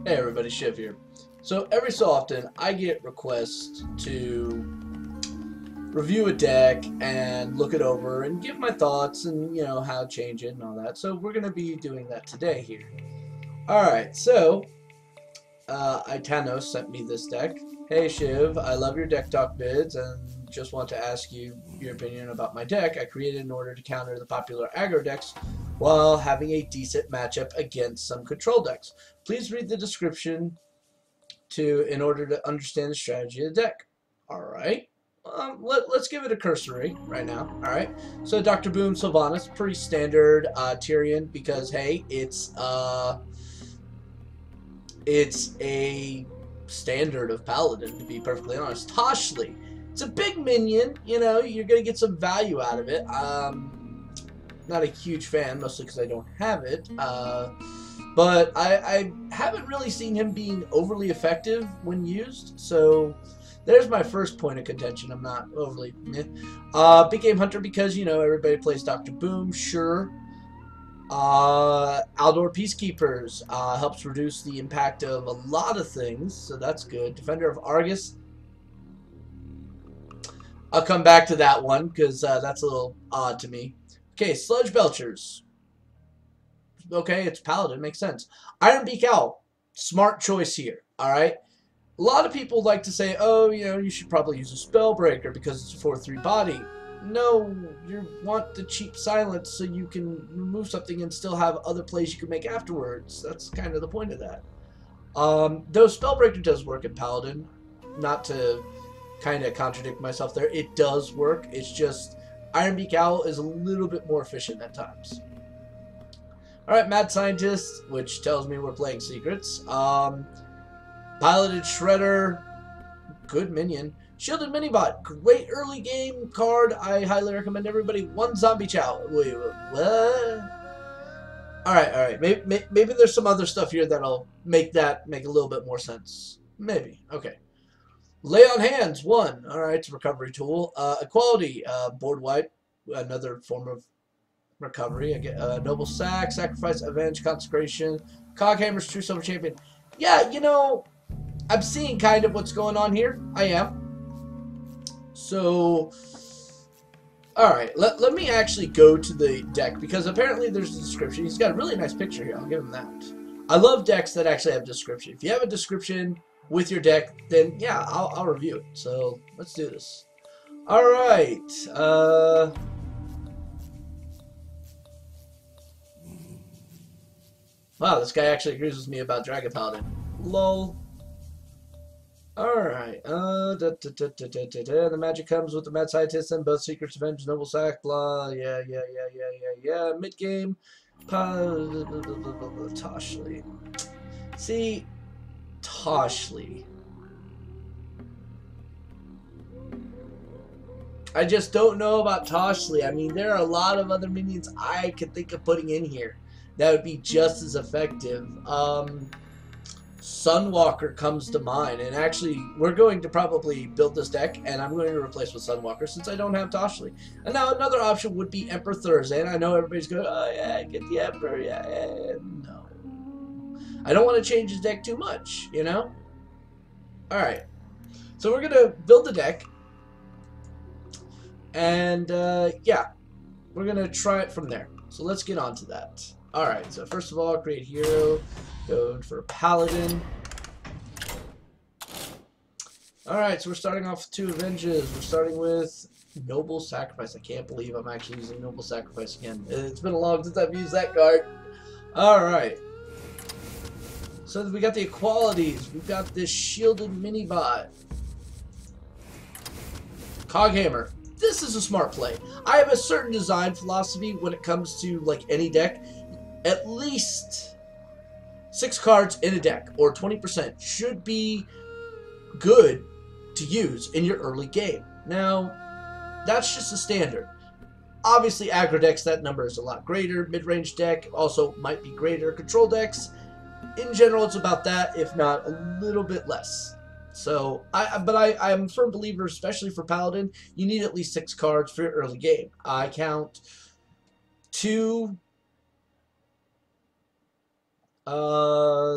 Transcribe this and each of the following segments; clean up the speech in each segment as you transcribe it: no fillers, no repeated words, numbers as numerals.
Hey everybody, Shiv here. So every so often I get requests to review a deck and look it over and give my thoughts and, you know, how to change it and all that. So we're going to be doing that today here. Alright, so Ianto sent me this deck. Hey Shiv, I love your deck talk bids and just want to ask you your opinion about my deck I created in order to counter the popular aggro decks while having a decent matchup against some control decks. Please read the description in order to understand the strategy of the deck. Alright. Let's give it a cursory right now. Alright. So Dr. Boom Sylvanas, pretty standard Tyrion because hey, it's a standard of Paladin, to be perfectly honest. Toshli, it's a big minion, you know, you're gonna get some value out of it. Not a huge fan, mostly because I don't have it. But I haven't really seen him being overly effective when used, so there's my first point of contention. I'm not overly big game hunter because, you know, everybody plays Dr. Boom, sure. Aldor Peacekeepers helps reduce the impact of a lot of things, so that's good. Defender of Argus, I'll come back to that one because that's a little odd to me. Okay, Sludge Belchers. Okay, it's Paladin, makes sense. Ironbeak Owl, smart choice here, alright? A lot of people like to say, oh, you know, you should probably use a Spellbreaker because it's a 4/3 body. No, you want the cheap silence so you can remove something and still have other plays you can make afterwards. That's kind of the point of that. Though Spellbreaker does work in Paladin, not to kind of contradict myself there, it does work. It's just Ironbeak Owl is a little bit more efficient at times. Alright, Mad Scientist, which tells me we're playing Secrets. Piloted Shredder, good minion. Shielded Minibot, great early game card. I highly recommend everybody. One Zombie Chow. Wait, what? Alright. Maybe there's some other stuff here that'll make that make a little bit more sense. Maybe. Okay. Lay on Hands, 1. Alright, it's a recovery tool. Equality, board wipe, another form of recovery. I get Noble Sack, Sacrifice, Avenge, Consecration, Coghammer's True Silver Champion. Yeah, you know, I'm seeing kind of what's going on here. I am. So, alright, let me actually go to the deck because apparently there's a description. He's got a really nice picture here. I'll give him that. I love decks that actually have a description. If you have a description with your deck, then yeah, I'll review it. So, let's do this. Alright, wow, this guy actually agrees with me about Dragon Paladin. Lol. Alright, the magic comes with the Mad Scientist and both Secrets, Avenge, Noble Sack, blah, yeah, mid-game, Toshli. See, Toshli. I just don't know about Toshli. I mean, there are a lot of other minions I could think of putting in here that would be just as effective. Sunwalker comes to mind, and actually we're going to probably build this deck and I'm going to replace with Sunwalker since I don't have Toshli. And now another option would be Emperor Thursday, and I know everybody's going, oh yeah, get the Emperor, yeah, no. I don't want to change his deck too much, you know? Alright, so we're going to build the deck, and yeah, we're going to try it from there. So let's get on to that. Alright, so first of all, create hero, go for Paladin. Alright, so we're starting off with 2 Avenges. We're starting with Noble Sacrifice. I can't believe I'm actually using Noble Sacrifice again. It's been a long since I've used that card. Alright. So we got the equalities. We've got this shielded Minibot. Coghammer. This is a smart play. I have a certain design philosophy when it comes to like any deck. At least 6 cards in a deck, or 20%, should be good to use in your early game. Now, that's just a standard. Obviously, aggro decks, that number is a lot greater. Mid-range deck also might be greater. Control decks, in general, it's about that, if not a little bit less. So, I'm a firm believer, especially for Paladin, you need at least 6 cards for your early game. I count 2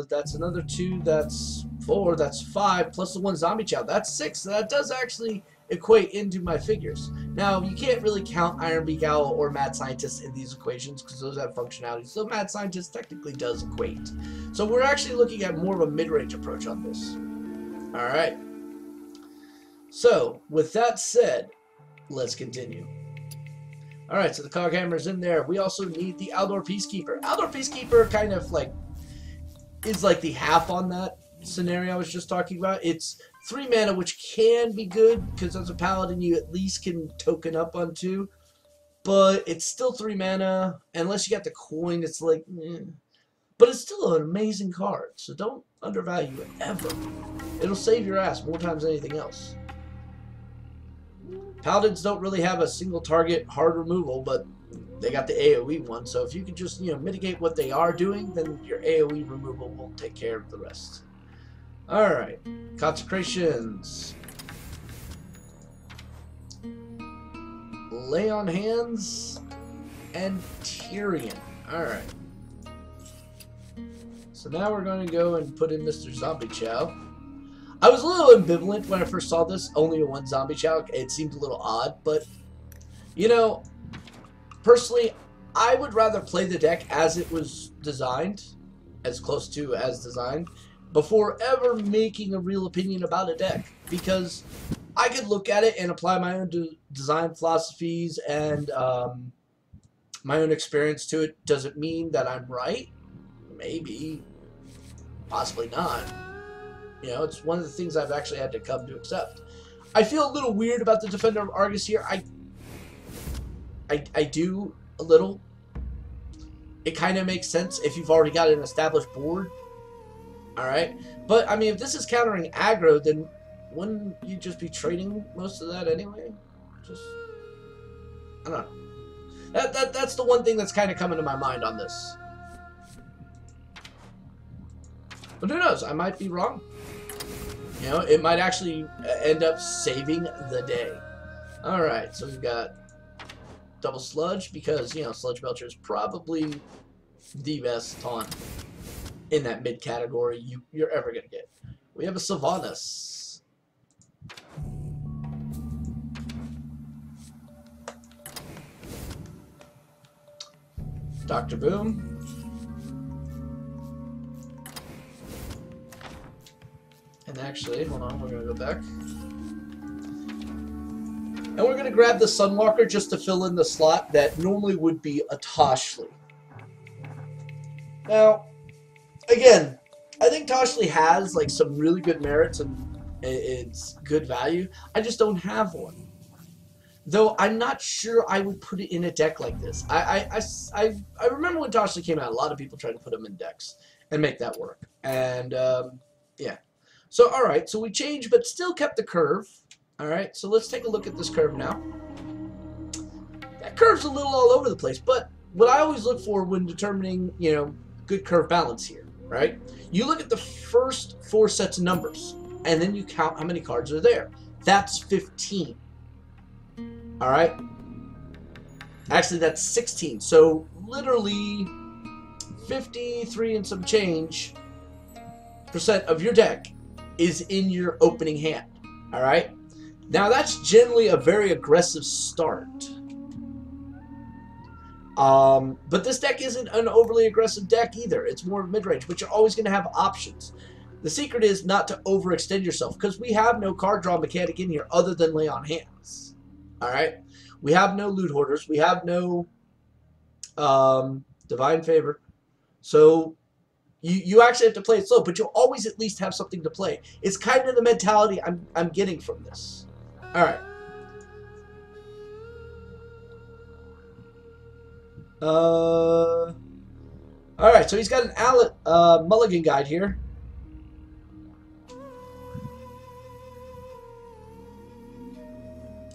That's another 2. That's 4. That's 5. Plus the 1 zombie chow. That's 6. So that does actually equate into my figures. Now, you can't really count Iron Beak Owl or Mad Scientist in these equations because those have functionality. So Mad Scientist technically does equate. So we're actually looking at more of a mid-range approach on this. Alright. So, with that said, let's continue. Alright, so the Cog Hammer's in there. We also need the Outdoor Peacekeeper. Outdoor Peacekeeper kind of like is like the half on that scenario I was just talking about. It's 3 mana, which can be good because as a paladin you at least can token up on 2, but it's still 3 mana. Unless you got the coin, it's like but it's still an amazing card, so don't undervalue it ever. It'll save your ass more times than anything else. Paladins don't really have a single target hard removal, but they got the AoE one, so if you can just, mitigate what they are doing, then your AoE removal will take care of the rest. Alright, Consecrations. Lay on Hands and Tyrion. Alright. So now we're going to go and put in Mr. Zombie Chow. I was a little ambivalent when I first saw this, only a 1 Zombie Chow. It seemed a little odd, but, personally, I would rather play the deck as it was designed, as close to as designed, before ever making a real opinion about a deck. Because I could look at it and apply my own design philosophies and my own experience to it. Does it mean that I'm right? Maybe. Possibly not. It's one of the things I've actually had to come to accept. I feel a little weird about the Defender of Argus here. I do a little. It kind of makes sense if you've already got an established board. Alright? But, I mean, if this is countering aggro, then wouldn't you just be trading most of that anyway? I don't know. That's the one thing that's kind of coming to my mind on this. But who knows? I might be wrong. It might actually end up saving the day. Alright, so we've got double Sludge because, Sludge Belcher is probably the best taunt in that mid category you're ever going to get. We have a Sylvanas. Dr. Boom. And actually, hold on, we're going to go back. And we're going to grab the Sunwalker just to fill in the slot that normally would be a Toshli. Now, again, I think Toshli has like some really good merits and it's good value. I just don't have one. Though I'm not sure I would put it in a deck like this. I remember when Toshli came out, a lot of people tried to put them in decks and make that work. And, yeah. So, alright, so we changed, but still kept the curve. Alright, so let's take a look at this curve now. That curve's a little all over the place, but what I always look for when determining, good curve balance here, right? You look at the first 4 sets of numbers, and then you count how many cards are there. That's 15. Alright? Actually, that's 16. So, literally, 53 and some change % of your deck is in your opening hand. Alright? Now that's generally a very aggressive start. But this deck isn't an overly aggressive deck either. It's more mid-range, but you're always going to have options. The secret is not to overextend yourself, because we have no card draw mechanic in here other than lay on hands. Alright? We have no loot hoarders. We have no divine favor. So you actually have to play it slow, but you'll always at least have something to play. It's kind of the mentality I'm getting from this. Alright. Alright, so he's got an mulligan guide here.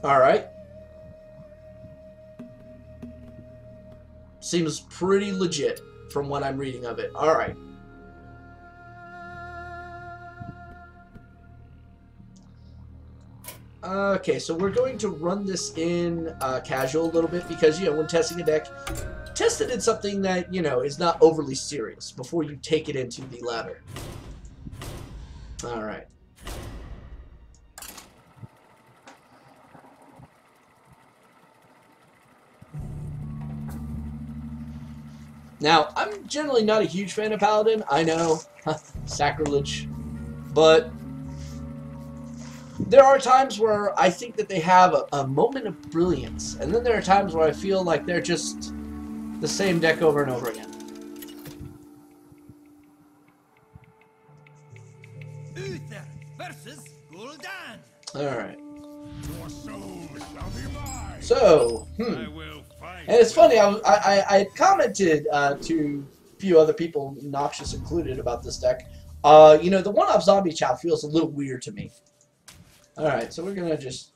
Alright. Seems pretty legit from what I'm reading of it. Alright. Okay, so we're going to run this in casual a little bit because, you know, when testing a deck, test it in something that, you know, is not overly serious before you take it into the ladder. Alright. Now, I'm generally not a huge fan of Paladin. I know, sacrilege. But there are times where I think that they have a moment of brilliance. And then there are times where I feel like they're just the same deck over and over again. Uther versus Gul'dan. Alright. Your soul shall be mine. So, I will fight. And it's funny, I had commented to a few other people, Noxious included, about this deck. You know, the one-up zombie chow feels a little weird to me. Alright, so we're going to just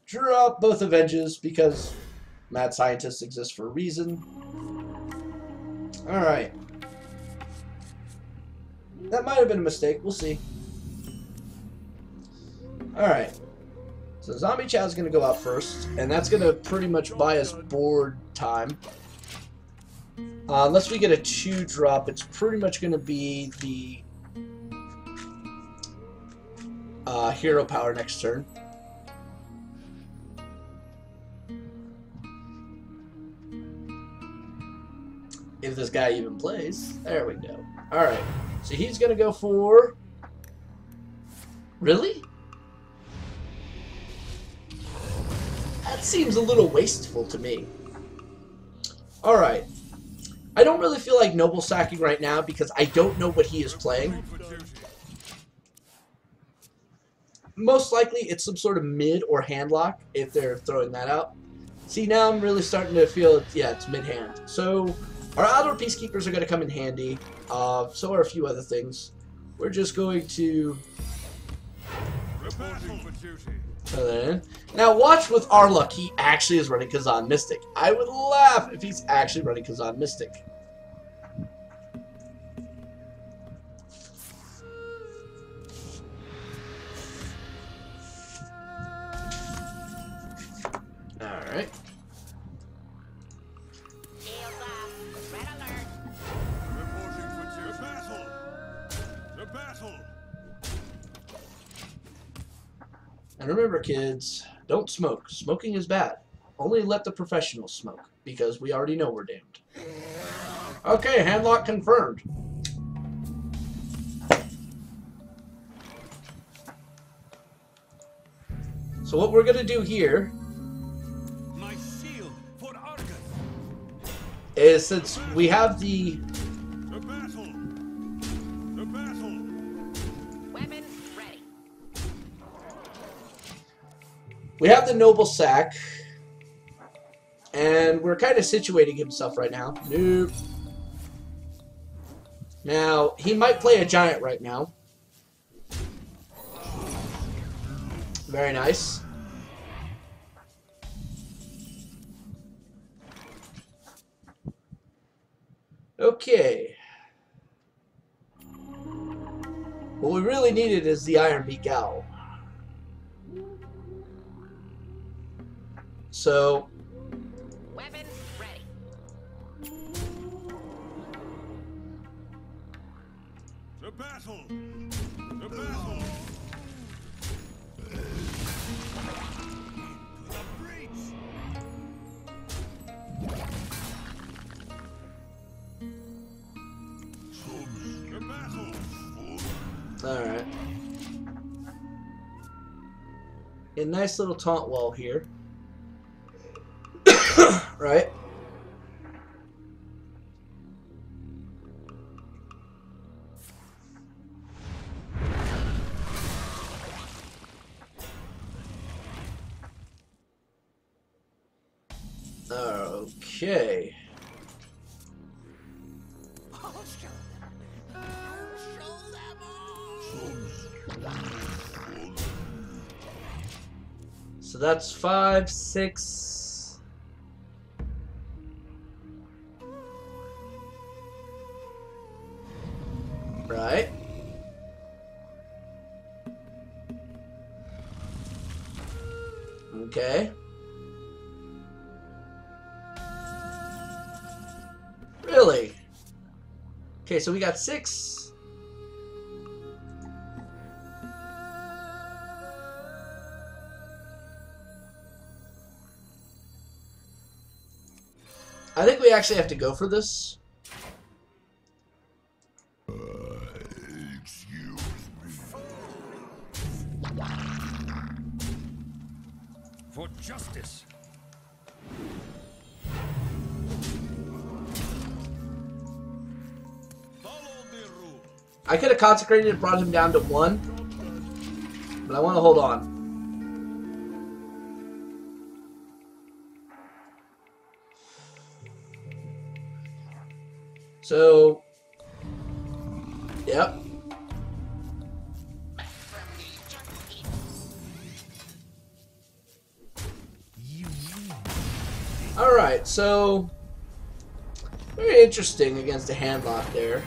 drop both Avenges because mad scientists exist for a reason. Alright. That might have been a mistake. We'll see. Alright. So Zombie Chow is going to go out first, and that's going to pretty much buy us board time. Unless we get a 2-drop, it's pretty much going to be the hero power next turn. If this guy even plays. There we go. Alright, so he's going to go for... Really? That seems a little wasteful to me. Alright. I don't really feel like noble sacking right now because I don't know what he is playing. Most likely it's some sort of mid or hand lock if they're throwing that out. See, now I'm really starting to feel, yeah, it's mid-hand. So, our outdoor peacekeepers are going to come in handy. So are a few other things. We're just going to... throw that in. Now watch with our luck, he actually is running Kazan Mystic. I would laugh if he's actually running Kazan Mystic. Alright. And remember, kids, don't smoke. Smoking is bad. Only let the professionals smoke, because we already know we're damned. Okay, handlock confirmed. So what we're going to do here My shield for Argus. is, since we have the... The battle. The battle. Weapon ready. We have the noble sack, and we're kind of situating himself right now. Nope. Now, he might play a giant right now. Very nice. Okay. What we really needed is the Iron Beak Owl. So, Weapon ready. The battle. The battle. The breach. The battle. alright. A nice little taunt wall here. Right? Okay. I'll show them. I'll show them all. So that's 5, 6. Right. Okay. Really? Okay, so we got 6. I think we actually have to go for this. Excuse me. For justice. Follow the rule. I could have consecrated and brought him down to 1, but I want to hold on. So, yep. Alright, so very interesting against a handlock there.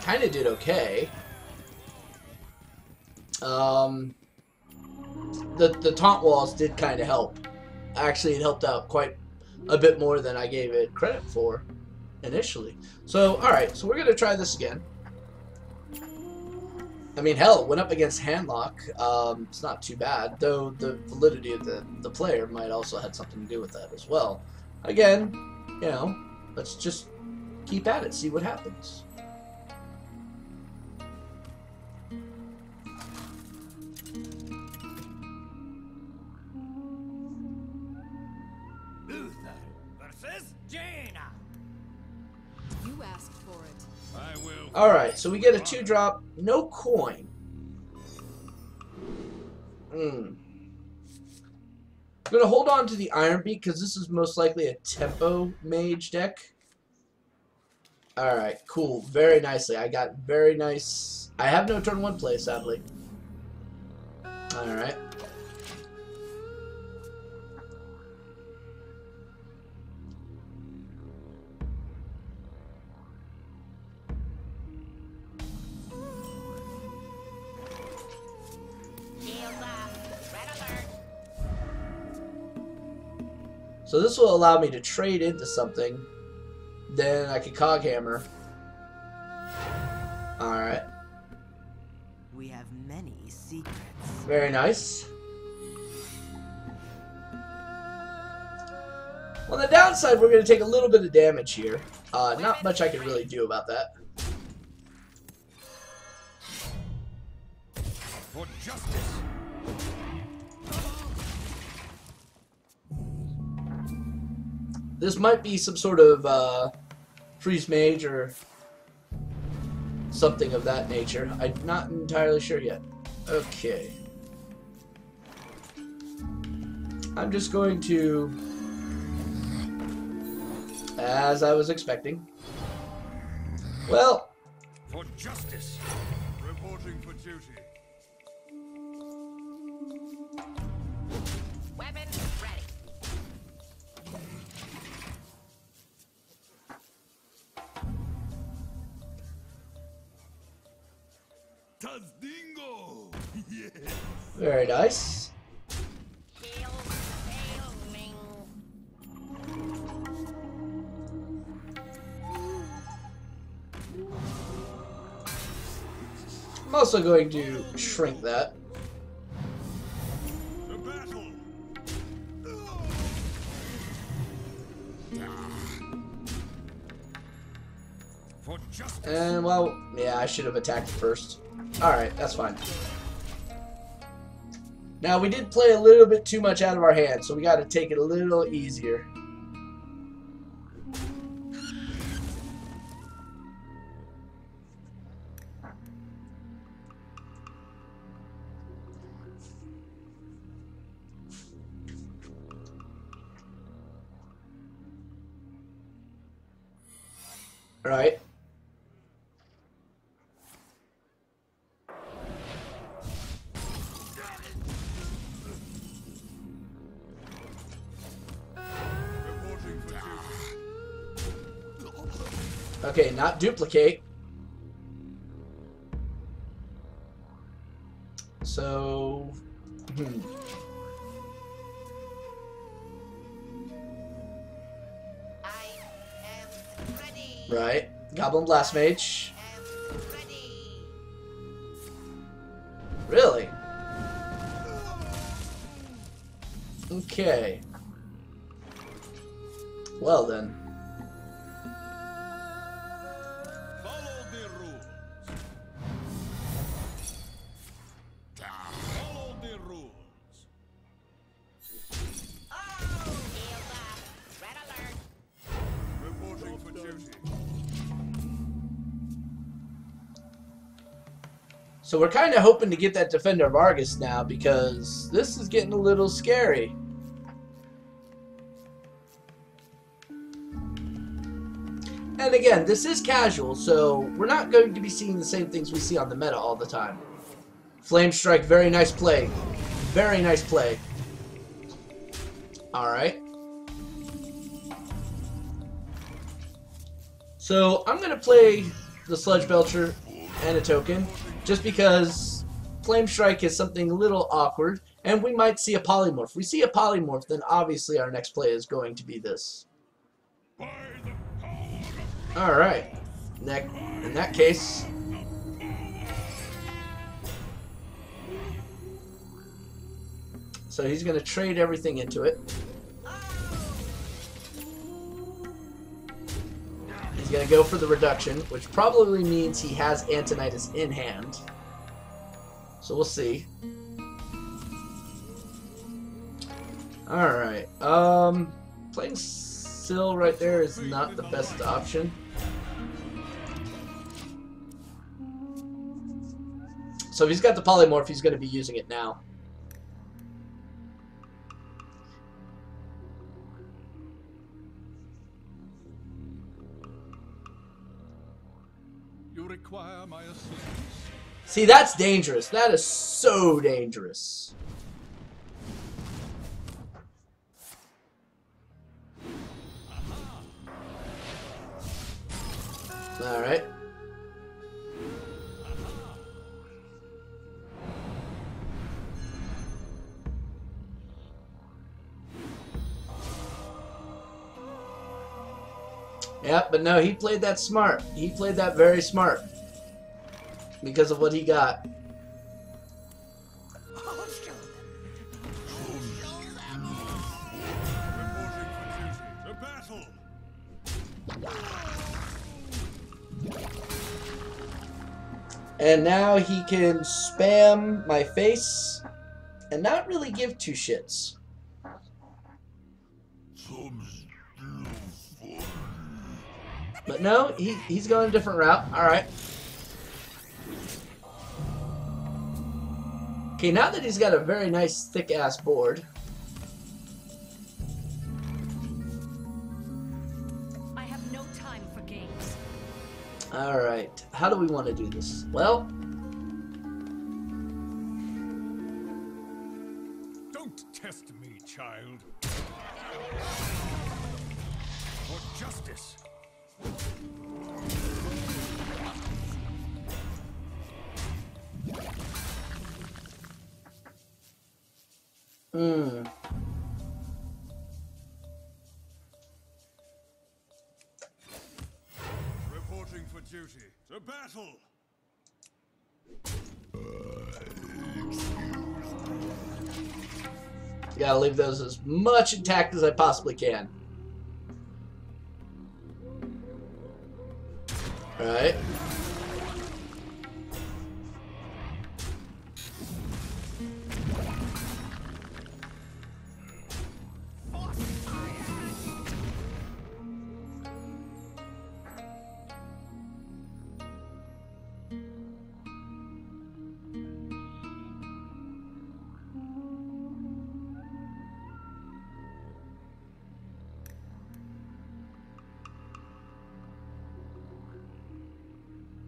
Kind of did okay. The taunt walls did kind of help. Actually, it helped out quite a bit more than I gave it credit for initially. So, alright, so we're going to try this again. I mean, hell, it went up against handlock. It's not too bad, though the validity of the player might also have something to do with that as well. Again, you know, let's just keep at it, see what happens. Luther versus Jaina. You asked for it. I will. Alright, so we get a 2-drop, no coin. I'm going to hold on to the Iron Beak because this is most likely a tempo mage deck. Alright, cool. Very nicely. I got very nice. I have no turn 1 play, sadly. Alright. Shields up. Red alert. So this will allow me to trade into something. Then I can Coghammer. Alright. We have many secrets. Very nice. On the downside, we're going to take a little bit of damage here. Not much I can really do about that. For justice. This might be some sort of freeze mage or something of that nature. I'm not entirely sure yet. Okay. I'm just going to, as I was expecting. Well, For justice. Reporting for duty. Weapon ready. Tazdingo. Yes. very nice. Shield sailing. I'm also going to shrink that. The battle. For justice. And, well, yeah, I should have attacked first. Alright, that's fine. Now, we did play a little bit too much out of our hand, so we got to take it a little easier. Right. Reporting for duty. Okay, not duplicate. So, Right. Goblin Blast Mage. Ready. Really? Okay. Well then. Follow the rules. Follow the rules. Shields up. Red alert. Reporting for duty. So we're kind of hoping to get that Defender of Argus now because this is getting a little scary. And again, this is casual, so we're not going to be seeing the same things we see on the meta all the time. Flame Strike, very nice play. Very nice play. Alright. So I'm going to play the Sludge Belcher and a token, just because Flame Strike is something a little awkward, and we might see a Polymorph. If we see a Polymorph, then obviously our next play is going to be this. Alright. In that case... So he's going to trade everything into it. He's going to go for the reduction, which probably means he has Antonidas in hand. So we'll see. Alright. Playing Syl right there is not the best option. So if he's got the Polymorph, he's going to be using it now. You require my assistance. See, that's dangerous. That is so dangerous. Alright. Yep, but no, he played that smart. He played that very smart. Because of what he got. To battle. And now he can spam my face and not really give two shits. But no, he's going a different route. Alright. Okay, now that he's got a very nice thick-ass board. I have no time for games. Alright, how do we want to do this? Well, Don't test me, child. For justice. Reporting for duty. To battle. gotta leave those as much intact as I possibly can. Alright.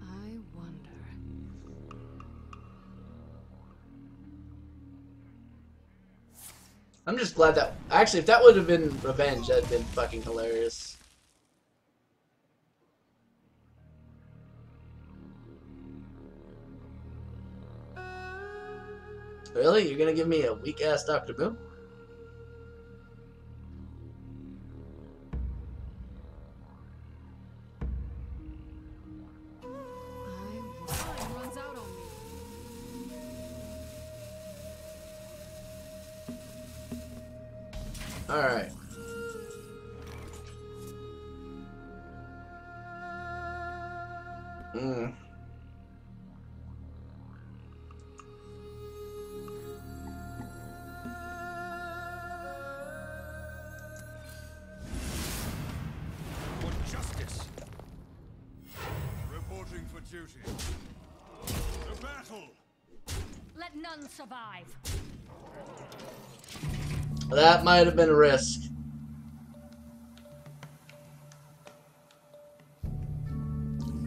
I wonder. I'm just glad that... Actually, if that would have been revenge, that'd have been fucking hilarious. Really? You're gonna give me a weak-ass Dr. Boom? Alright. For justice. Reporting for duty. To battle. Let none survive. That might have been a risk.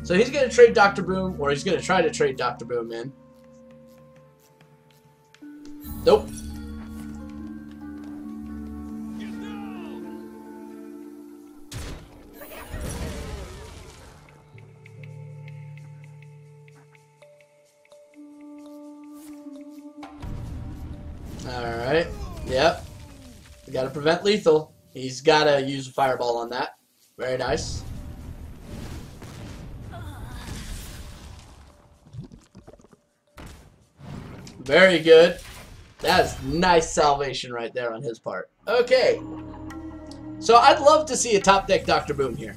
So he's going to trade Dr. Boom, or he's going to try to trade Dr. Boom in. Nope. Alright. Yep. We got to prevent lethal. He's got to use a fireball on that. Very nice. Very good. That's nice salvation right there on his part. Okay. So I'd love to see a top deck Dr. Boom here.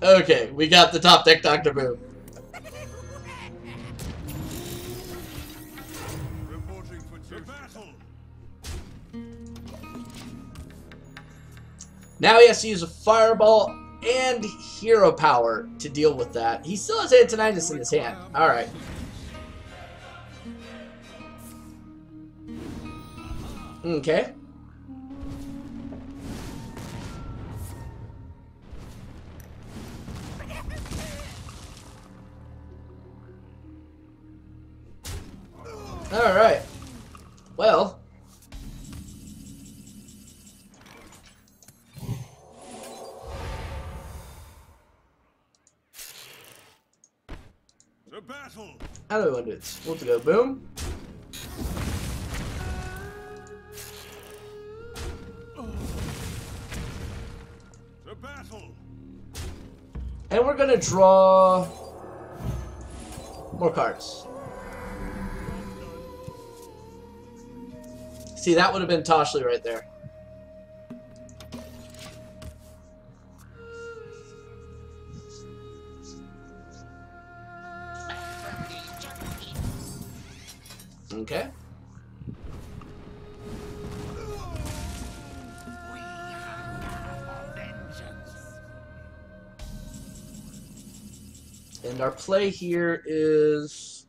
Okay, we got the top deck Dr. Boom. Reporting for duty. Battle. Now he has to use a fireball and hero power to deal with that. He still has Antonidas in his hand. Alright. Okay. Alright. Well. To battle. How do we want to do this? We'll have to go boom. To battle. And we're going to draw more cards. See, that would have been Toshli right there. Okay. And our play here is...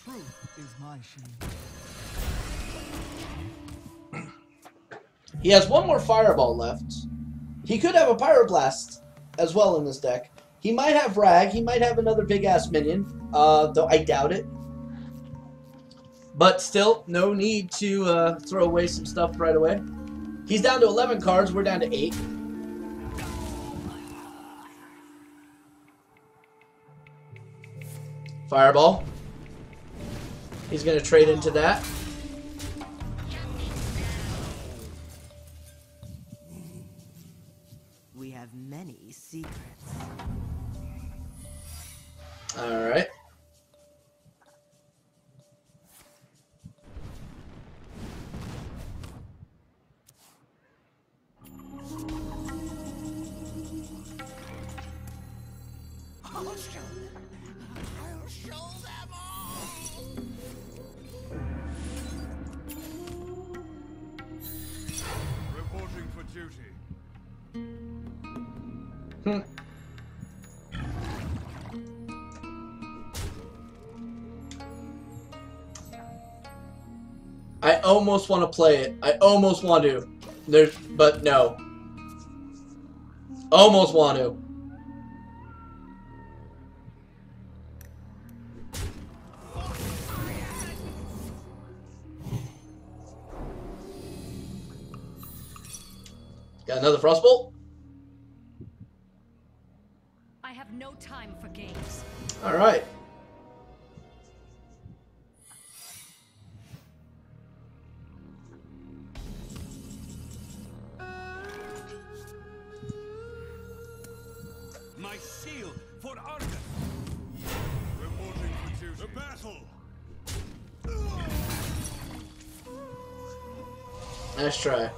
Truth is my shield. He has one more fireball left. He could have a pyroblast as well in this deck. He might have Rag. He might have another big-ass minion. Though I doubt it. But still, no need to throw away some stuff right away. He's down to 11 cards. We're down to 8. Fireball. He's going to trade into that. We have many secrets. Alright. I'll show them all. Reporting for duty. I almost want to play it. I almost want to. But no. Almost want to. Got another Frostbolt? I have no time for games. Alright. My shield for Argus. Reporting for duty. To battle. Nice try.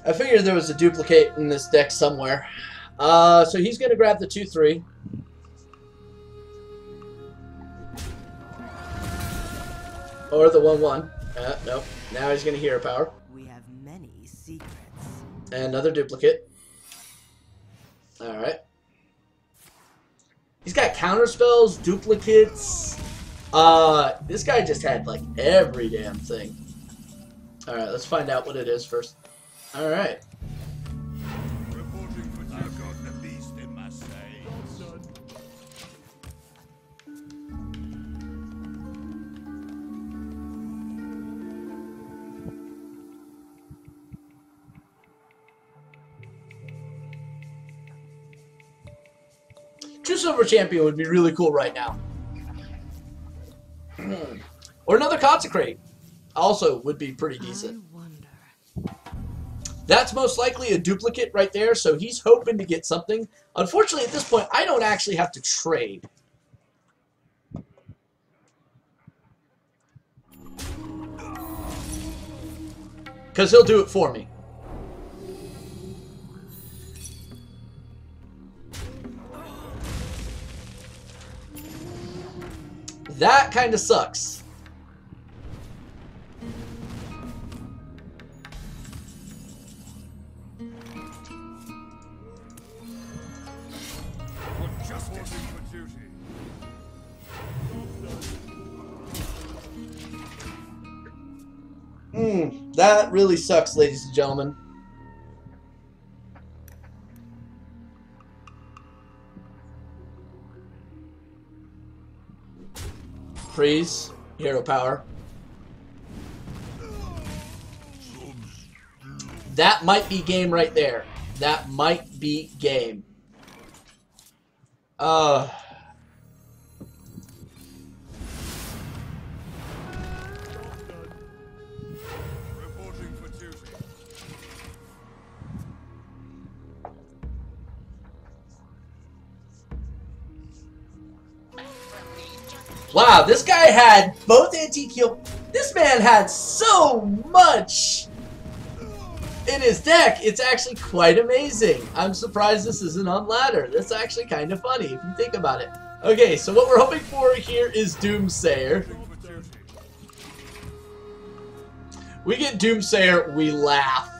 I figured there was a duplicate in this deck somewhere. So he's going to grab the 2/3. Or the 1/1. Nope. Now he's going to hero power. We have many secrets. And another duplicate. Alright. He's got counter spells, duplicates. This guy just had like every damn thing. Alright, let's find out what it is first. Alright. Reporting for I've got the beast in my sights. True Silver Champion would be really cool right now. Or another Consecrate. Also would be pretty decent. I wonder. That's most likely a duplicate right there, so he's hoping to get something. Unfortunately, at this point, I don't actually have to trade. Because he'll do it for me. That kind of sucks. Reporting for duty. That really sucks, ladies and gentlemen. Freeze. Hero power. That might be game right there. That might be game. Reporting for duty. Wow, this guy had both anti-heal. This man had so much in his deck. It's actually quite amazing. I'm surprised this isn't on ladder. That's actually kind of funny if you think about it. Okay, so what we're hoping for here is Doomsayer. For duty. We get Doomsayer, we laugh.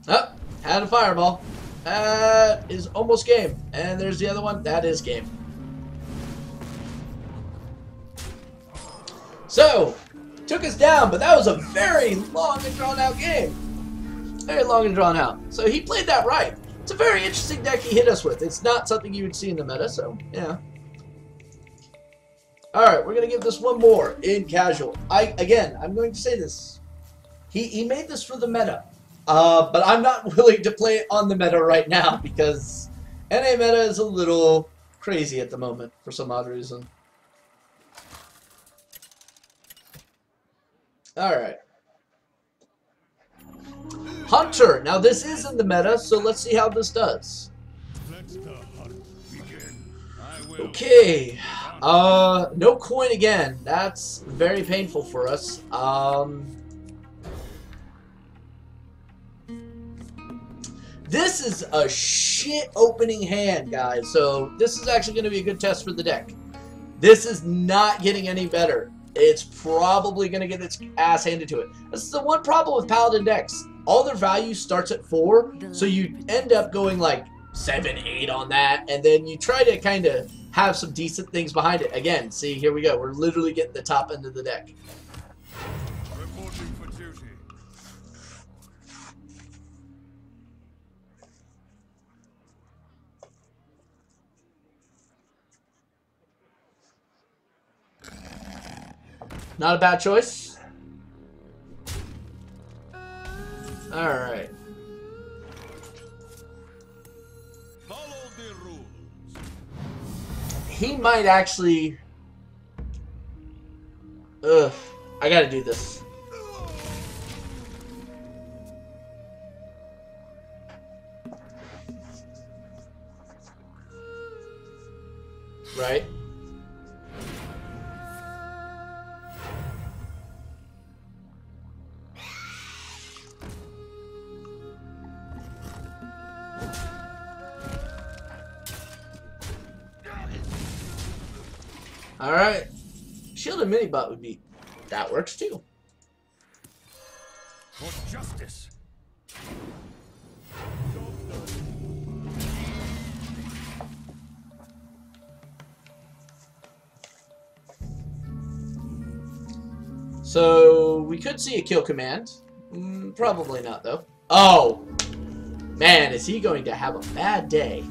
Oh, had a fireball. That is almost game. And there's the other one. That is game. So, took us down, but that was a very long and drawn out game. Very long and drawn out. So he played that right. It's a very interesting deck he hit us with. It's not something you would see in the meta, so yeah. Alright, we're going to give this one more in casual. Again, I'm going to say this. He made this for the meta. But I'm not willing to play it on the meta right now because NA meta is a little crazy at the moment for some odd reason. Alright. Hunter. Now this is in the meta, so let's see how this does. Let the hunt begin. I will. Okay. No coin again. That's very painful for us. This is a shit opening hand, guys. So this is actually going to be a good test for the deck. This is not getting any better. It's probably going to get its ass handed to it. This is the one problem with Paladin decks. All their value starts at 4, so you end up going like 7, 8 on that, and then you try to kind of have some decent things behind it. Again, see, here we go. We're literally getting the top end of the deck. Reporting for duty. Not a bad choice. Alright. the rules. He might actually... Ugh. I gotta do this. Right? Alright. Shielded Minibot would be... That works too. For justice. So, we could see a kill command. Probably not, though. Oh! Man, is he going to have a bad day.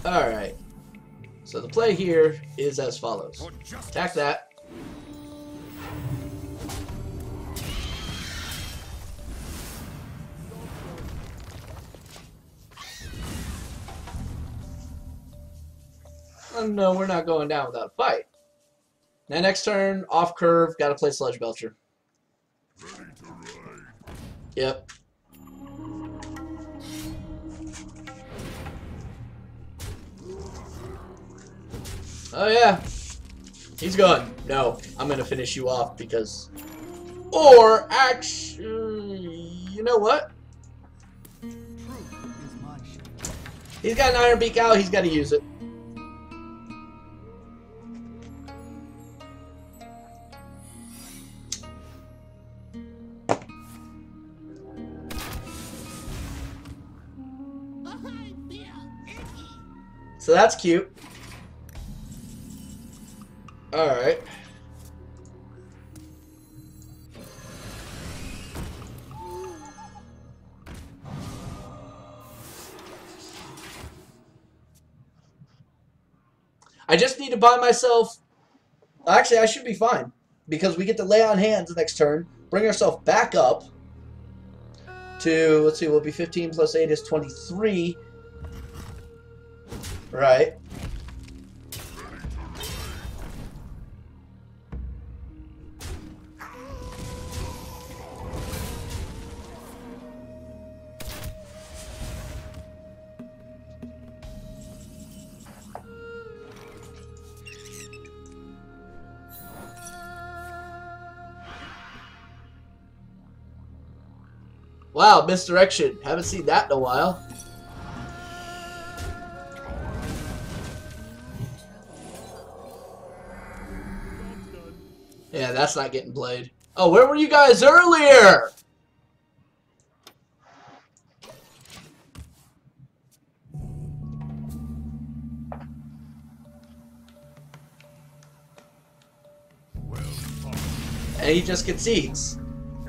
Alright. So the play here is as follows. Attack that. Oh, no, we're not going down without a fight. Now next turn, off curve, gotta play Sludge Belcher. Yep. Oh yeah. He's gone. No, I'm gonna finish you off because... Or, actually... You know what? He's got an Iron Beak out, he's gotta use it. So that's cute. Alright. I just need to buy myself... Actually, I should be fine. Because we get to lay on hands next turn. Bring ourselves back up to... Let's see, we'll be 15 plus 8 is 23. Right. Wow, misdirection. Haven't seen that in a while. Yeah, that's not getting played. Oh, where were you guys earlier? And he just concedes.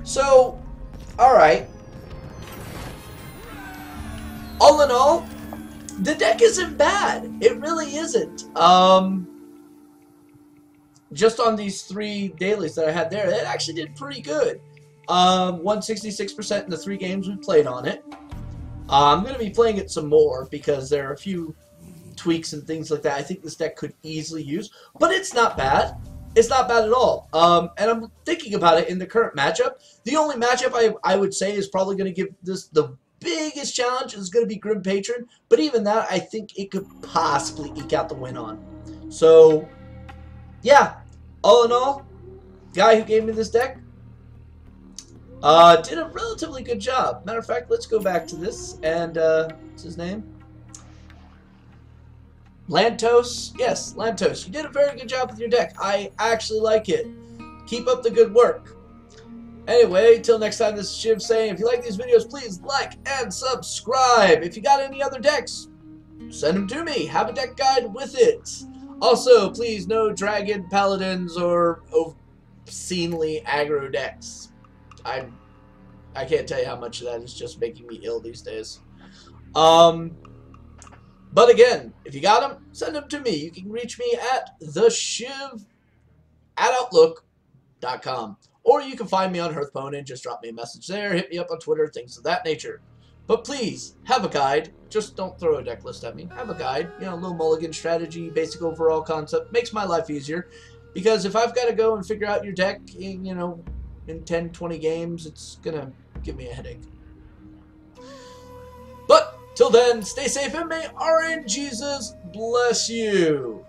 So, alright. All in all, the deck isn't bad. It really isn't. Just on these 3 dailies that I had there, it actually did pretty good. 166% in the 3 games we played on it. I'm going to be playing it some more because there are a few tweaks and things like that I think this deck could easily use. But it's not bad. It's not bad at all. And I'm thinking about it in the current matchup. The only matchup I would say is probably going to give this the biggest challenge is going to be Grim Patron. But even that, I think it could possibly eke out the win on. So, yeah. All in all, guy who gave me this deck did a relatively good job. Matter of fact, let's go back to this. And, what's his name? Lantos? Yes, Lantos. You did a very good job with your deck. I actually like it. Keep up the good work. Anyway, till next time, this is Chiv saying, if you like these videos, please like and subscribe. If you got any other decks, send them to me. Have a deck guide with it. Also, please, no Dragon, Paladins, or obscenely aggro decks. I can't tell you how much of that is just making me ill these days. But again, if you got them, send them to me. You can reach me at TheChiv's@outlook.com. Or you can find me on Hearthstone and just drop me a message there. Hit me up on Twitter, things of that nature. But please, have a guide. Just don't throw a deck list at me. Have a guide. You know, a little mulligan strategy, basic overall concept. Makes my life easier. Because if I've got to go and figure out your deck, you know, in 10, 20 games, it's going to give me a headache. But, till then, stay safe and may RNGesus bless you.